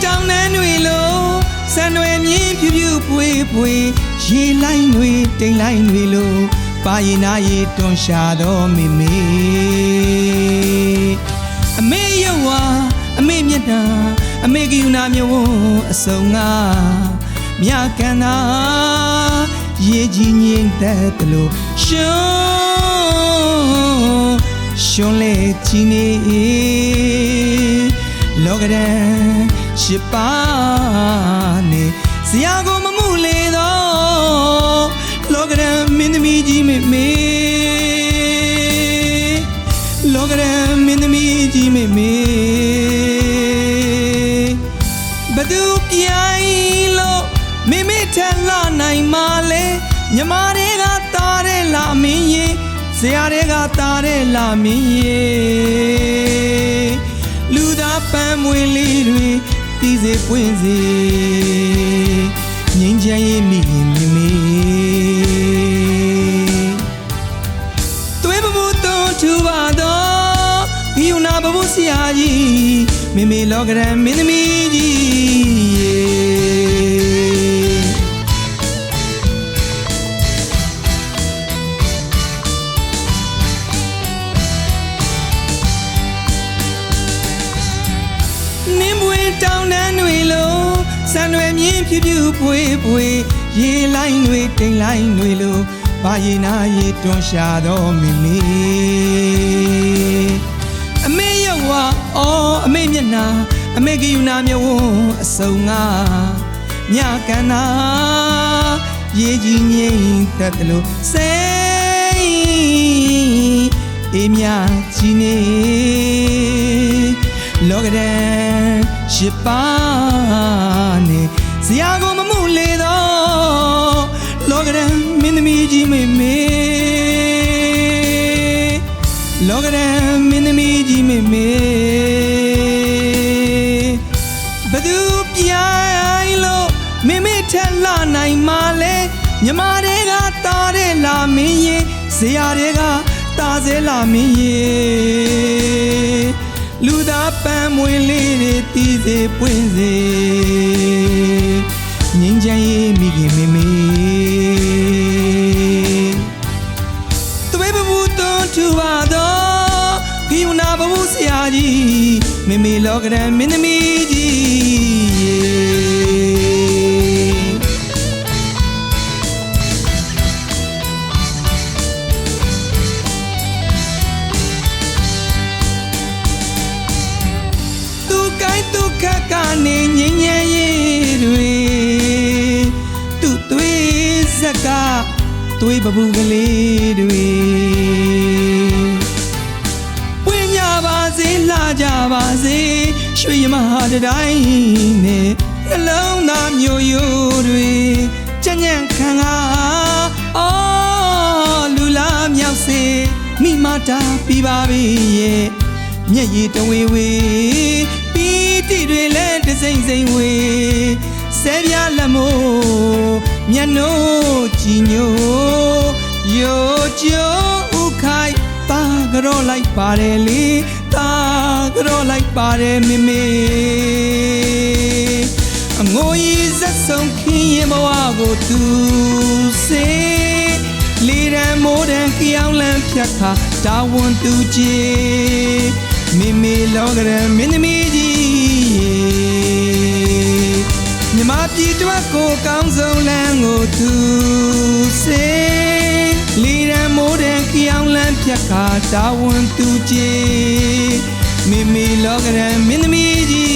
တောင်းနှန်းတွေလို့စံတွေမြင်းဖြူဖြူပွေပွေရေလိုင်းတွေတိမ်လိုင်းတွေလို့ပါရင်နာရီတွန်ရှာတော်မေမေအမေရုပ်ဝါအမေမျက်နှာအမေကယူနာမျိုးအစုံငါမြကန်သာရေကြီးငိမ့်တဲ့တလို့ရှင်လေကြီးနေလောကရန်ရှိပါနေဇရာကိုမမှုလေတော့လောကရန်မင်းသမီးကြီးမေမေလောကရန်မင်းသမီးကြီးမေမေဘသူပြိုင်လို့မေမေထက်လာနိုင်မလဲညီမတွေကတားတဲ့လာမင်းရဲ့ဇရာတွေကတားတဲ့လာမင်းရဲ့လူသားပန်းမွေလေးတွေတီးစေပွင့်စေငြိမ်းချမ်းရေးမိခင်မေမေသွေးပပူသွန်ထူပါတော့ဘီယူနာပပူဆရာကြီးမေမေလောကရန်မင်းသမီးကြီးတောင်းနှန်းတွေလို့စံတွေမြင်းဖြူဖြူပွေပွေရေလိုင်းတွေတိမ်လိုင်းတွေလို့ဘာရင်နာရေတွန်ရှာတော်မေမေအမေရုပ်ဝါအော်အမေမျက်နှာအမေကယူနာမျိုးအစုံငါမြကန်သာရေကြီးငိမ့်တတ်တယ်လို့စိတ်အေးမြကြီးနေလောကရန်ရှိပါနေဇရာကိုမမှုလေတော့လောကရန်မင်းသမီးကြီးမေမေလောကရန်မင်းသမီးကြီးမေမေဘသူပြိုင်လို့မေမေထက်လာနိုင်မလဲညီမတွေကတားတဲ့လာမင်းရဲ့ဇရာတွေကတားစေလာမင်းရဲ့လူသားပန်းမွေလေးတွေတီးစေပွင့်စေငြိမ်းချမ်းရေးမိခင်မေမေသွေးပပူသွန်ထူပါတော့ဘီယူနာပပူဆရာကြီးမေမေလောကရန်မင်းသမီးကြီးသူခက်ကနေငြိမ်းချမ်းရေးတွေသူသွေးဆက်ကသွေးပပူကလေးတွေပွင့်ကြပါစေလှကြပါစေရွှေရမဟာတိုင်းနဲ့နှလုံးသားမျိုးရိုးတွေကြံ့ကြံ့ခံကားအော်လူလာမြောက်စေမိမတာပြီးပါပြီရဲ့မျက်ရည်တဝေဝေတီတွေလဲတစိမ့်စိမ့်ဝေဆဲပြလက်မို့မျက်နှိုးကြည်ညိုရိုကျိုးဥခိုင်တာကြောလိုက်ပါတယ်လေတာကြောလိုက်ပါတယ်မေမေအငိုကြီးဇက်ဆုံးခင်းရင်ဘဝကိုသူစေလေရန်မိုးတန်ကြောင်လန်းဖြတ်ခါတာဝန်သူကြည်မေမေလောကရန်မင်းသမီးကြီးမြမပြည်တွက်ကိုကောင်းဆုံးလမ်းကိုသူစေလီရန်မိုးတန်ကြောင်လန်းဖြတ်ခါတာဝန်သူကြည်မေမေလောကရန်မင်းသမီးကြီး